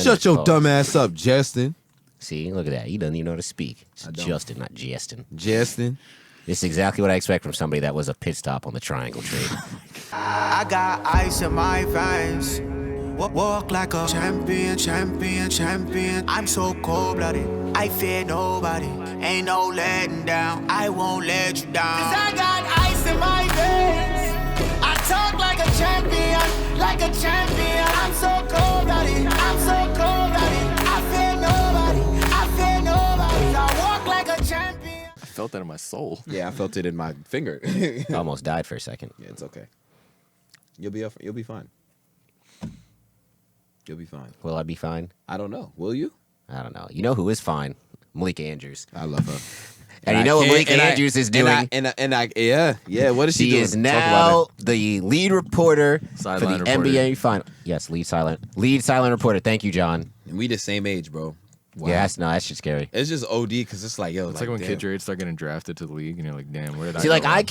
Shut your dumb ass up, Justin. See, look at that. He doesn't even know how to speak. It's Justin, not Justin. Justin. This is exactly what I expect from somebody that was a pit stop on the triangle trade. I got ice in my veins. Walk like a champion, champion, champion. I'm so cold-blooded, I fear nobody. Ain't no letting down, I won't let you down. 'Cause I got ice in my veins. I talk like a champion, like a champion. I'm so cold-blooded, I'm so cold-blooded. I fear nobody, I fear nobody. I walk like a champion. I felt that in my soul. Yeah, I felt it in my finger. I almost died for a second. Yeah, it's okay. You'll be fine. You'll be fine. Will I be fine? I don't know. Will you? I don't know. You know who is fine? Malika Andrews. I love her. And you know what Malika Andrews is doing? Yeah. What is she doing? She is now the lead reporter Sideline for the reporter. NBA final. Yes, lead silent reporter. Thank you, John. And we the same age, bro. Wow. Yeah, that's just scary. It's just OD because it's like, yo, It's like when damn. kids your age start getting drafted to the league, and you're like, damn, where did See, I like go I wrong?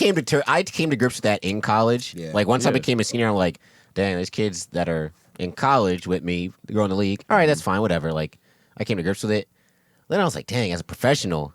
came to grips with that in college. Yeah. Like once I Yeah. became a senior, I'm like, dang, there's kids that are in college with me, growing the league. All right, that's fine, whatever. Like I came to grips with it. Then I was like, dang, as a professional,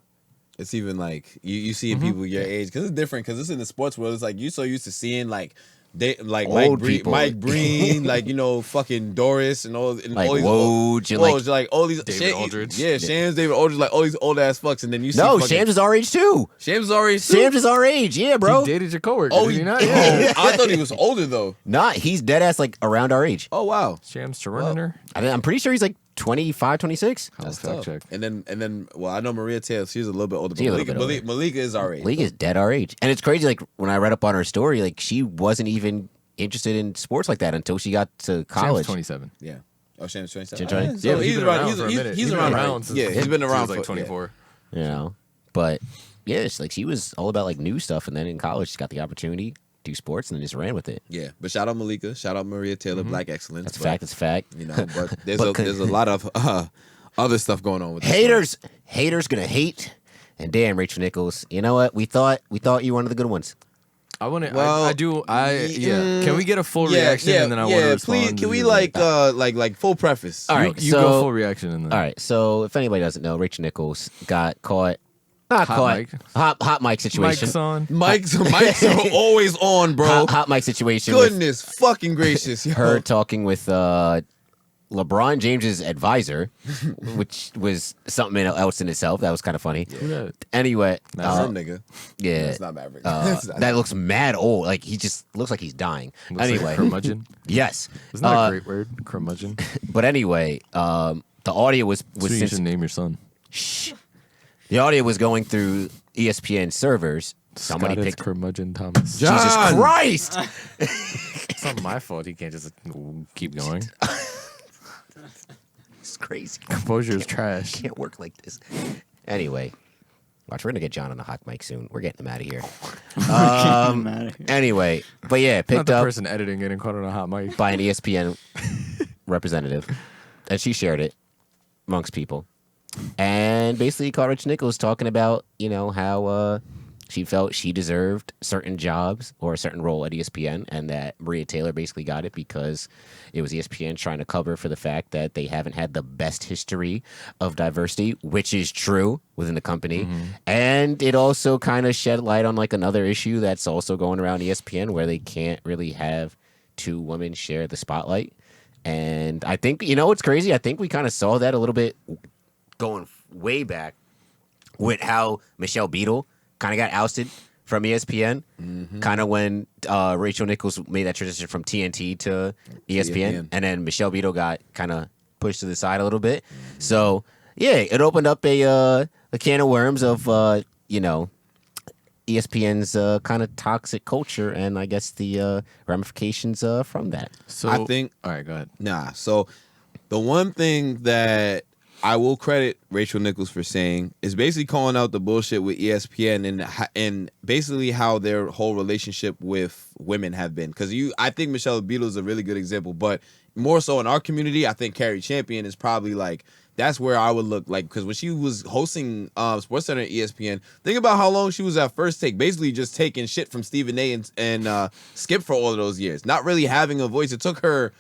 It's even like you seeing people your age because it's different because it's in the sports world. It's like you so used to seeing like they like Old people. Mike Breen, like fucking Doris and all and like all these Woj and like all these David Aldridge. Yeah, Shams, David Aldridge, like all these old ass fucks, and then you see no, fucking, Shams is our age too. Shams is already Shams is our age, yeah, bro. He dated your coworker. Oh, did he not? Yeah. I thought he was older though. Not, he's dead ass like around our age. Oh wow, Shams to running her. I'm pretty sure he's like 25, 26. I'll that's fact tough. check. And then well, I know Maria Taylor. She's a little bit older. But She's a little bit older. Malika is our age. League is dead our age. And it's crazy, like when I read up on her story, like she wasn't even interested in sports like that until she got to college. Shams 27. Yeah. Oh, Shams 27. Shams 20? Yeah, Yeah, so but he's been around. for a minute. He's He's been around. around since Yeah, he's been around he was like for 24. You know, but yeah, it's like she was all about like new stuff, and then in college she got the opportunity to do sports and then just ran with it. Yeah, but shout out Malika, shout out Maria Taylor, Black Excellence. That's a but, fact. That's a fact. You know, but there's But there's a lot of other stuff going on with this haters gonna hate. And damn, Rachel Nichols, you know what? We thought you were one of the good ones. I want to. Well, I do. Yeah. Can we get a full Yeah, reaction and then I want to respond? please. Can we to like full preface? All right, You so go full reaction and then. all right. So if anybody doesn't know, Rachel Nichols got caught. Not Hot caught. mic. Hot mic situation. Mike's on. Mike's are always on, bro. Hot mic situation. with Goodness fucking gracious. Yo. her talking with LeBron James's advisor, which was something else in itself. That was kind of funny. Who that? Anyway, Some nigga. yeah, It's not Maverick. It's not- that looks mad old. Like he just looks like he's dying. Looks like Anyway, curmudgeon. yes. Isn't that a great word? Curmudgeon. But anyway, the audio was So you since should name your son. shh, the audio was going through ESPN servers. Somebody Scott, it's picked. curmudgeon Thomas. John! Jesus Christ! It's not my fault. He can't just keep going. It's crazy. Composure is trash. Can't work like this. Anyway, watch. We're gonna get John on the hot mic soon. We're getting him out of here. Anyway, but yeah, Not picked the up person editing getting caught on a hot mic. by an ESPN representative, and she shared it amongst people, and basically caught Rich Nichols talking about how she felt she deserved certain jobs or a certain role at ESPN, and that Maria Taylor basically got it because it was ESPN trying to cover for the fact that they haven't had the best history of diversity, which is true within the company. And it also kind of shed light on like another issue that's also going around ESPN where they can't really have two women share the spotlight. And I think, what's crazy? I think we kind of saw that a little bit going way back with how Michelle Beadle kind of got ousted from ESPN, kind of when Rachel Nichols made that transition from TNT to ESPN, and then Michelle Beadle got kind of pushed to the side a little bit. So yeah, it opened up a can of worms of ESPN's kind of toxic culture, and I guess the ramifications from that. So I think. All right, go ahead. Nah. So the one thing that I will credit Rachel Nichols for saying is basically calling out the bullshit with ESPN and basically how their whole relationship with women have been. Because I think Michelle Beadle is a really good example, but more so in our community, I think Carrie Champion is probably like, that's where I would look like, because when she was hosting SportsCenter at ESPN, think about how long she was at First Take, basically just taking shit from Stephen A. and Skip for all of those years, not really having a voice. It took her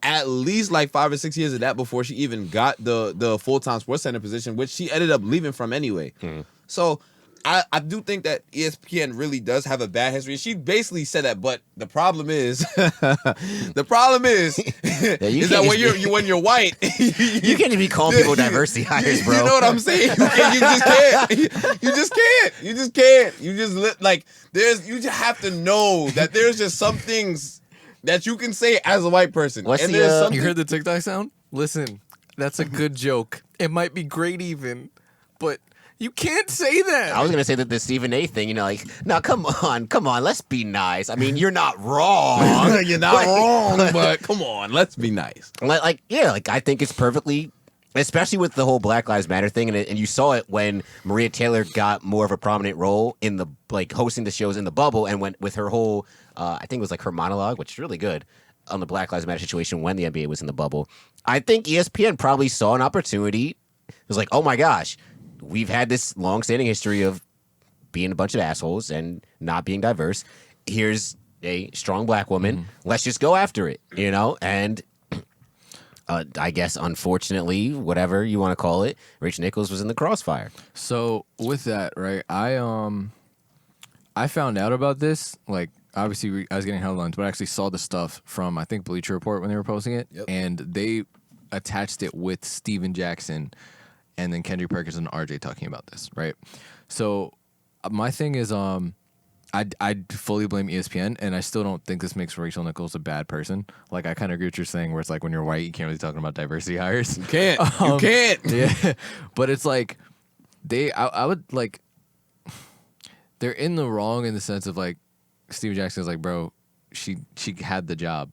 at least like 5 or 6 years of that before she even got the full-time sports center position, which she ended up leaving from anyway. So I do think that ESPN really does have a bad history. She basically said that, but the problem is, is that when you're white, you can't even be calling people diversity hires, bro. You know what I'm saying? You just can't. You just can't. You just can't. You just like you just have to know that there's just some things that you can say as a white person. What's and the, You heard the TikTok sound? Listen, that's a good joke. It might be great even, but you can't say that. I was gonna say that the Stephen A. thing, like, no, come on, let's be nice. I mean, you're not wrong. You're not wrong, but come on, let's be nice. Like, I think it's perfectly, especially with the whole Black Lives Matter thing, and you saw it when Maria Taylor got more of a prominent role in the hosting the shows in the bubble, and went with her whole, I think it was like her monologue, which is really good on the Black Lives Matter situation when the NBA was in the bubble. I think ESPN probably saw an opportunity. It was like, oh my gosh. We've had this long-standing history of being a bunch of assholes and not being diverse. Here's a strong black woman. Let's just go after it, And I guess, unfortunately, whatever you want to call it, Rachols Nichols was in the crossfire. So with that, right? I found out about this. Like, obviously, I was getting headlines, but I actually saw the stuff from I think Bleacher Report when they were posting it, and they attached it with Steven Jackson. And then Kendrick Perkins and RJ talking about this, right? So my thing is, I fully blame ESPN, and I still don't think this makes Rachols Nichols a bad person. Like, I kind of agree with what you're saying, where it's like when you're white, you can't really talk about diversity hires. You can't. You can't. Yeah, but it's like I would like they're in the wrong in the sense of like Steve Jackson is like, bro, she had the job.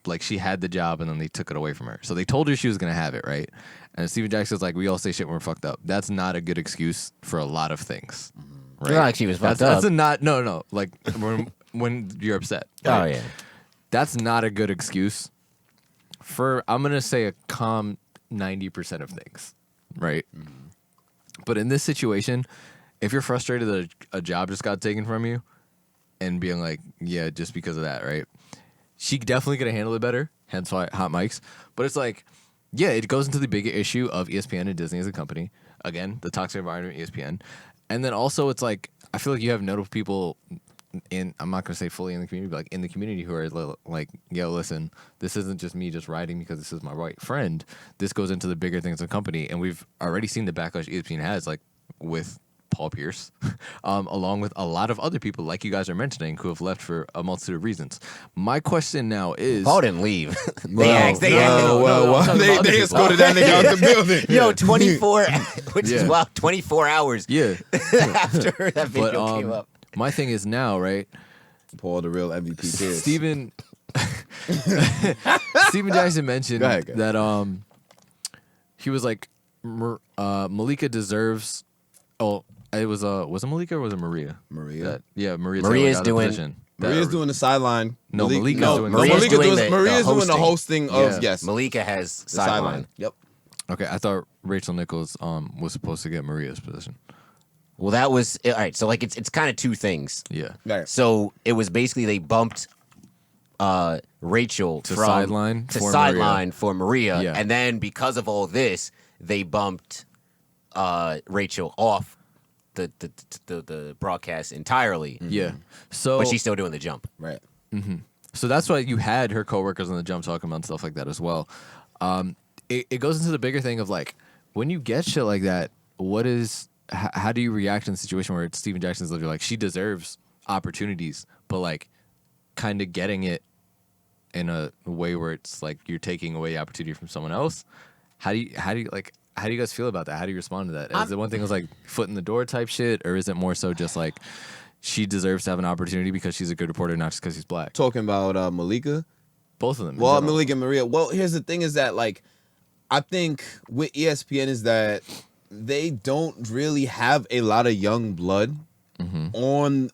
Like, she had the job, and then they took it away from her. So they told her she was going to have it, right? And Steven Jackson's like, we all say shit when we're fucked up. That's not a good excuse for a lot of things. Right? Not like she was fucked up. That's a not, no. Like, when you're upset. Right? Oh, yeah. That's not a good excuse for, I'm going to say, a calm 90% of things, right? But in this situation, if you're frustrated that a job just got taken from you and being like, yeah, just because of that, right? She definitely could have handled it better, hence why hot mics. But it's like, yeah, it goes into the bigger issue of ESPN and Disney as a company. Again, the toxic environment of ESPN. And then also it's like, I feel like you have notable people in, I'm not going to say fully in the community, but like in the community who are like, yo, listen, this isn't just me just writing because this is my white friend. This goes into the bigger things of the company. And we've already seen the backlash ESPN has, like with Paul Pierce, along with a lot of other people, like you guys are mentioning, who have left for a multitude of reasons. My question now is... Paul didn't leave. They escorted that nigga out the building. Yo, 24, which is wild, 24 hours after that video came up. My thing is now, right? Paul, the real MVP Pierce. Steven Jackson mentioned Go ahead. that he was like, Malika deserves... Oh, it was it Malika or was it Maria? Maria. Maria's doing the sideline. No, Malika's doing Maria's doing the hosting of yes. Malika has sideline. Yep. Okay, I thought Rachols Nichols was supposed to get Maria's position. Well, that was all right. So like it's kind of two things. Yeah. Right. So it was basically they bumped Rachel to from sideline for Maria, Yeah. and then because of all this, they bumped Rachel off the broadcast entirely. Yeah. So, but she's still doing the jump. Right. So that's why you had her coworkers on the jump talking about stuff like that as well. It goes into the bigger thing of like when you get shit like that, how do you react in a situation where it's Steven Jackson's literally like she deserves opportunities, but like kind of getting it in a way where it's like you're taking away the opportunity from someone else. How do you guys feel about that? How do you respond to that? Is it one thing was like foot in the door type shit, or is it more so just like she deserves to have an opportunity because she's a good reporter, not just because she's black? Talking about Malika? Both of them. Well, Malika and Maria. Well, here's the thing is that like I think with ESPN is that they don't really have a lot of young blood on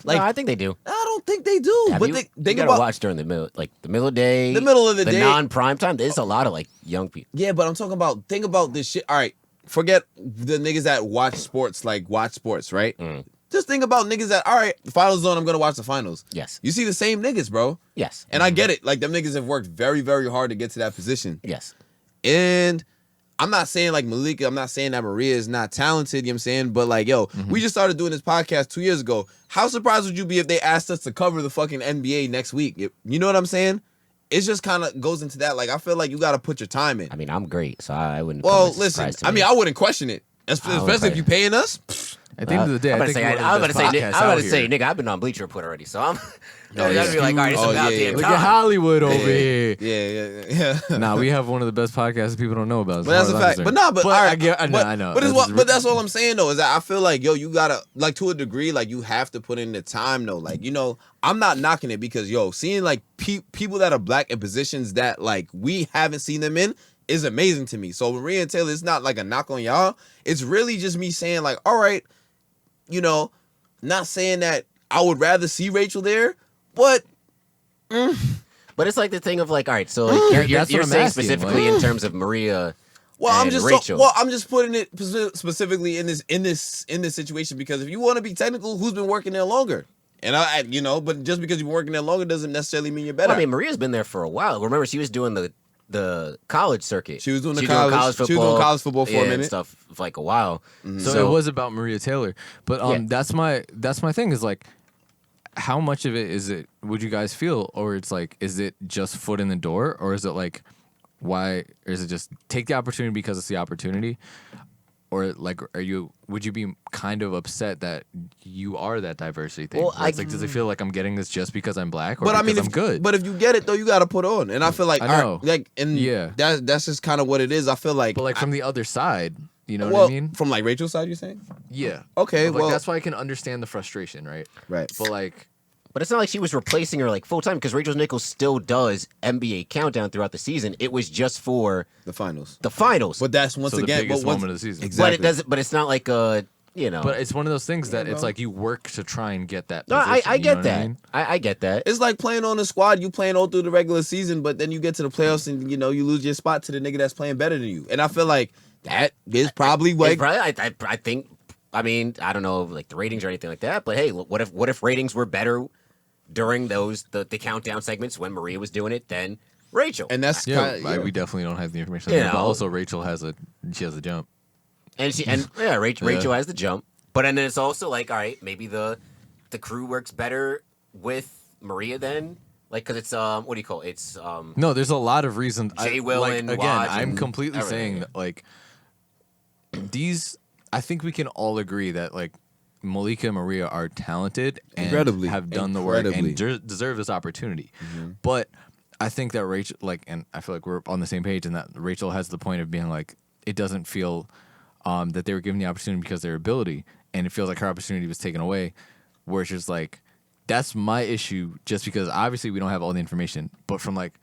like I think they do. I don't think they do. But they gotta watch during the middle of the day. The middle of the day. Non-prime time. There's a lot of like young people. Yeah, but I'm talking about think about this shit. All right, forget the niggas that watch sports, right? Just think about niggas that, all right, the finals on, I'm going to watch the finals. Yes. You see the same niggas, bro. Yes. And I get it. Like, them niggas have worked very, very hard to get to that position. Yes. And I'm not saying, like, Malika, I'm not saying that Maria is not talented, you know what I'm saying? But, like, yo, we just started doing this podcast 2 years ago. How surprised would you be if they asked us to cover the fucking NBA next week? You know what I'm saying? It just kind of goes into that. Like, I feel like you got to put your time in. I mean, I'm great, so I wouldn't. Well, listen, I mean, I wouldn't question it. Especially if you're paying us. At the end of the day, I'm I think about to say, nigga, I've been on Bleacher Report already, so I'm. Oh, I'd be like, all right, it's about damn Look time. at Hollywood over here. Yeah. Nah, we have one of the best podcasts that people don't know about. But that's a fact. But all right, I know. But that's all I'm saying though, is that I feel like, yo, you gotta, like, to a degree, like, you have to put in the time though. Like, you know, I'm not knocking it because, yo, seeing like people that are black in positions that like we haven't seen them in is amazing to me. So Maria and Taylor, it's not like a knock on y'all. It's really just me saying like, all right, you know, not saying that I would rather see Rachel there, but. But it's like the thing of like, all right, so like you're saying asking, specifically in terms of Maria. Well, and Rachel. I'm just putting it specifically in this situation because if you want to be technical, who's been working there longer? And I you know, but just because you've been working there longer doesn't necessarily mean you're better. Well, I mean, Maria's been there for a while. Remember, she was doing the college circuit. She was doing college football. She was doing college football for a minute and stuff for like a while. So it was about Maria Taylor, but that's my thing is like, how much of it is it? Would you guys feel, or it's like, is it just foot in the door, or is it like, why? Or is it just take the opportunity because it's the opportunity, or like, would you be kind of upset that you are that diversity thing? Well, it's like, does it feel like I'm getting this just because I'm black, or but because I mean, I'm good? But if you get it though, you got to put on. And I feel like, I know. all right, like, and that's just kind of what it is. I feel like, but like from the other side, you know well, what I mean? From like Rachel's side, you're saying? Yeah. Okay. But, Well, like, that's why I can understand the frustration, right? Right. But like. But it's not like she was replacing her like full time because Rachols Nichols still does NBA countdown throughout the season. It was just for the finals. But that's once So the again, biggest but once, moment of the season. Exactly. But it doesn't. But it's not like you know. But it's one of those things that it's like you work to try and get that. No, Position, I you know get what that. I mean? I get that. It's like playing on the squad. You playing all through the regular season, but then you get to the playoffs and you know you lose your spot to the nigga that's playing better than you. And I feel like that is probably like. I think. I mean, I don't know like the ratings or anything like that. But hey, what if ratings were better during the countdown segments when Maria was doing it than Rachel? And that's we definitely don't have the information. You But know. also, Rachel has a jump. Rachel has the jump. But then it's also like, all right, maybe the crew works better with Maria then, like because it's what do you call it? It's No, there's a lot of reasons. Jay Will like, and again, Waj I'm and completely everything. saying that like these. I think we can all agree that like Malika and Maria are talented and Incredibly. have done the work Incredibly. and deserve this opportunity. But I think that Rachel, like, and I feel like we're on the same page in that Rachel has the point of being like, it doesn't feel that they were given the opportunity because of their ability, and it feels like her opportunity was taken away. Where it's just like, that's my issue, just because obviously we don't have all the information, but from like,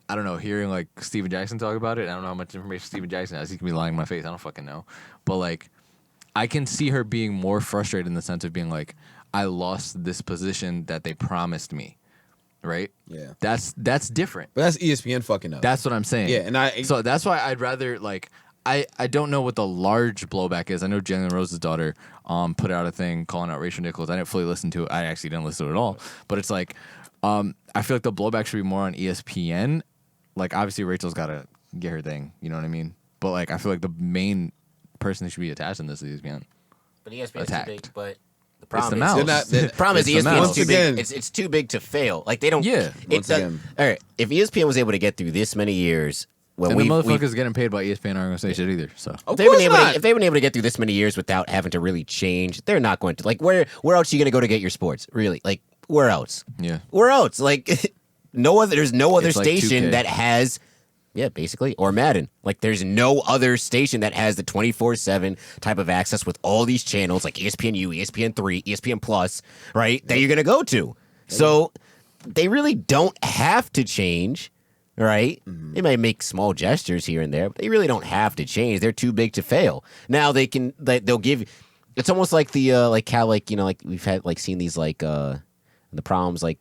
I don't know, hearing like Steven Jackson talk about it, I don't know how much information Steven Jackson has. He can be lying in my face. I don't fucking know. But like, I can see her being more frustrated in the sense of being like, I lost this position that they promised me, right? Yeah. That's different. But that's ESPN fucking up. That's what I'm saying. Yeah, and so that's why I'd rather like I don't know what the large blowback is. I know Jalen Rose's daughter put out a thing calling out Rachols Nichols. I didn't fully listen to it. I actually didn't listen to it at all. But it's like I feel like the blowback should be more on ESPN. Like obviously Rachel's got to get her thing. You know what I mean? But like I feel like the main person who should be attached in this is ESPN. But ESPN's Attacked. too big. But the It's problem the is, mouse. the problem is It's the ESPN's mouse. too Once again. big. It's too big to fail. Like they don't. Yeah. Once again. All right. If ESPN was able to get through this many years, when And the we motherfuckers getting paid by ESPN aren't gonna say shit either. So Of if they've been course able not. to, if they've been able to get through this many years without having to really change, they're not going to. Like where else are you gonna go to get your sports? Really? Like where else? yeah. Where else? Like no other. There's no other It's like station 2K. that has. Yeah, basically, or Madden. Like, there's no other station that has the 24/7 type of access with all these channels, like ESPNU, ESPN3, ESPN Plus, right? That you're gonna go to. So they really don't have to change, right? They might make small gestures here and there, but they really don't have to change. They're too big to fail. Now they'll give. It's almost like the like how like you know like we've had like seen these like the problems like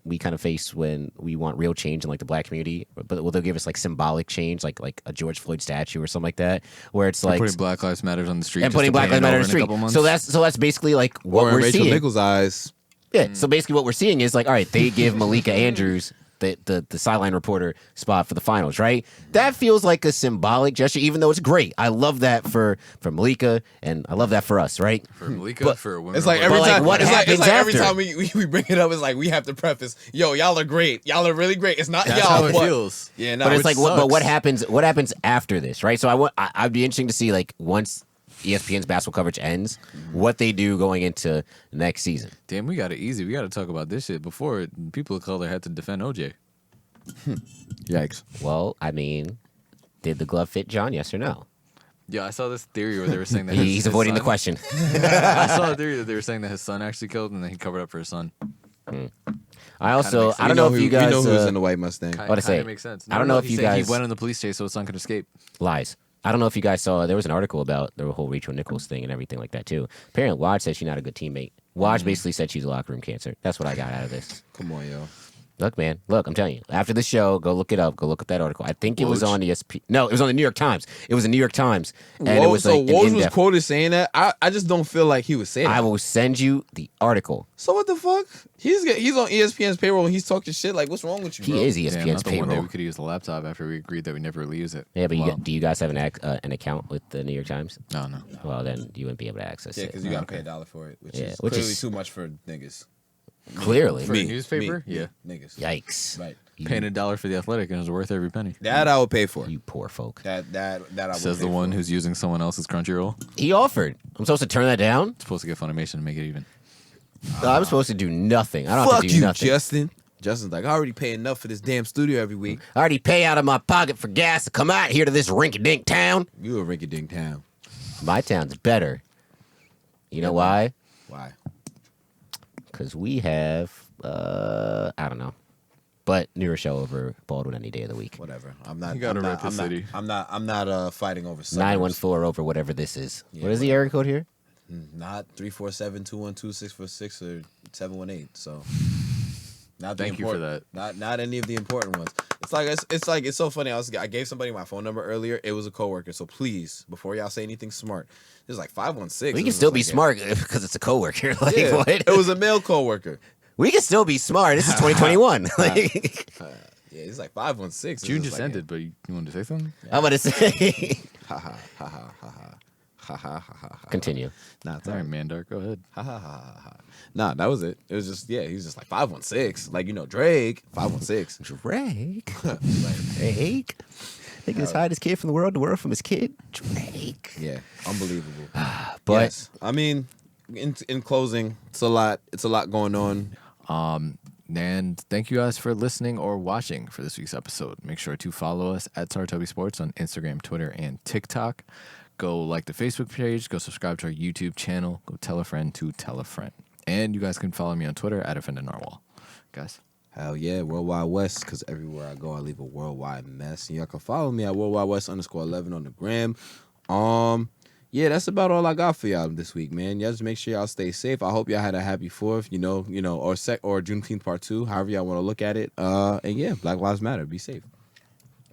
we kind of face when we want real change in like the black community, but they'll give us like symbolic change, like a George Floyd statue or something like that, where it's like putting Black Lives Matter on the street and putting Black Lives Matter on the street. So that's basically like what Or in we're Rachel seeing. Nichols' eyes. Yeah. So basically, what we're seeing is like, all right, they give Malika Andrews the sideline reporter spot for the finals, right? That feels like a symbolic gesture, even though it's great. I love that for Malika, and I love that for us, right? For Malika, But for women. It's like of every But, like, time. what It's like happens every after? time we bring it up. It's like we have to preface. Yo, y'all are great. Y'all are really great. It's not That's y'all. how it but, feels. Yeah, no. But it's which like, but what sucks. happens? What happens after this, right? So I'd be interesting to see like once ESPN's basketball coverage ends, what they do going into next season. Damn, we got it easy. We got to talk about this shit before people of color had to defend OJ. Yikes. Well, I mean, did the glove fit John? Yes or no? Yeah, I saw this theory where they were saying that He's avoiding the son- question. I saw a theory that they were saying that his son actually killed and then he covered up for his son. I also, makes I don't know if you guys We know who's in the white Mustang. What to say? Makes sense. I don't know if he you said guys- he went on the police chase so his son could escape. lies. I don't know if you guys saw. There was an article about the whole Rachel Nichols thing and everything like that too. Apparently, Waj said she's not a good teammate. Waj basically said she's a locker room cancer. That's what I got out of this. Come on, yo. Look, man. Look, I'm telling you. After the show, go look it up. Go look up that article. I think it was Woj? on ESPN. No, it was on the New York Times. It was the New York Times, and it was like an Woj was in-depth. quoted saying that. I just don't feel like he was saying I that. will send you the article. So what the fuck? He's on ESPN's payroll and he's talking shit. Like, what's wrong with you, He bro? is Damn, ESPN's not the one day payroll. we could use the laptop after we agreed that we never really use it. Yeah, but Wow. do you guys have an account with the New York Times? No. Well, then you wouldn't be able to access Yeah, it. because you gotta pay $1 for it, which Yeah, is which clearly is- too much for niggas. Clearly, For a newspaper? Me, Yeah. niggas. yikes! Right. Paying $1 for the Athletic and it was worth every penny. That I would pay for. You poor folk. That I would Says pay the one for. who's using someone else's Crunchyroll. He offered. I'm supposed to turn that down. Supposed to get Funimation to make it even. I'm supposed to do nothing. I don't have Fuck to do you, nothing. Justin. Justin's like, I already pay enough for this damn studio every week. I already pay out of my pocket for gas to come out here to this rinky-dink town. You a rinky-dink town. My town's better. You know why? Why? Because we have, I don't know, but newer show over Baldwin any day of the week. Whatever. I'm not. You gotta I'm not, rep the I'm not- city. I'm not fighting over suburbs. 914 over whatever this is. Yeah, What is the area code here? Not 347-212-646 or 718. So. Not Thank you for that. Not any of the important ones. It's so funny. I gave somebody my phone number earlier. It was a coworker. So please, before y'all say anything smart, there's like 516. We It can was still just be like, smart because it's a coworker. Like, Yeah, what? it was a male coworker. We can still be smart. This is 2021. Like, Yeah, it's like 516. It's June just just like, ended, but you wanted to say something? I'm going to say. Ha ha ha ha ha ha ha ha ha ha. Continue. Nah, it's All all right, right. Mandark, go ahead. Ha ha ha ha ha. Nah, that was it. It was just he was just like 516. Like Drake 516. Drake. Drake. Think this hide his kid from the world from his kid. Drake. Yeah, unbelievable. But Yes, I mean, in closing, it's a lot. It's a lot going on. And thank you guys for listening or watching for this week's episode. Make sure to follow us at Sartobi Sports on Instagram, Twitter, and TikTok. Go like the Facebook page. Go subscribe to our YouTube channel. Go tell a friend to tell a friend. And you guys can follow me on Twitter at @offendednarwhal. Guys. Hell yeah, Worldwide West, because everywhere I go, I leave a worldwide mess. And y'all can follow me at Worldwide West _11 on the gram. Yeah, that's about all I got for y'all this week, man. Y'all just make sure y'all stay safe. I hope y'all had a happy 4th, or Juneteenth part 2, however y'all want to look at it. And yeah, Black Lives Matter. Be safe.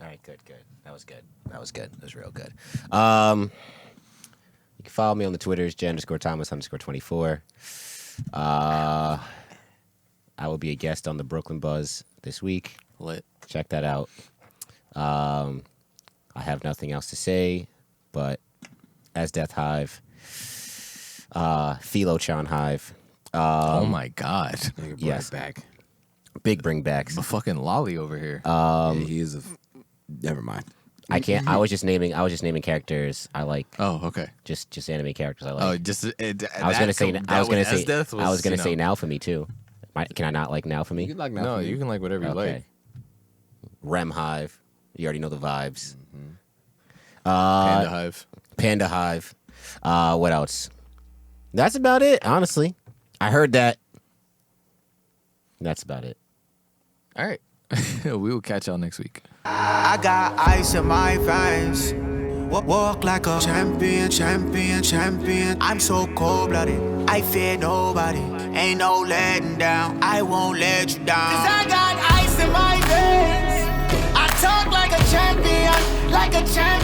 all right, good. That was good. That was real good. You can follow me on the Twitters, J_Thomas_24. I will be a guest on the Brooklyn Buzz this week. Lit. Check that out. I have nothing else to say, but as Death Hive, Philochan Hive. Oh my God. Nigga, brought Yes. it back. Big bringbacks. The fucking lolly over here. Yeah, he is a. Never mind. I can't. I was just naming characters I like. Oh, okay. Just anime characters I Oh, like. just I was gonna say. Now for me too. Can I not like now for You me? can like now No, for me. you can like whatever you Okay. like. Rem Hive. You already know the vibes. Panda Hive. Panda Hive. What else? That's about it. Honestly, I heard that. That's about it. All right. We will catch y'all next week. I got ice in my veins. Walk like a champion. I'm so cold-blooded. I fear nobody. ain't no letting down. I won't let you down. Cause I got ice in my veins. I talk like a champion, like a champion.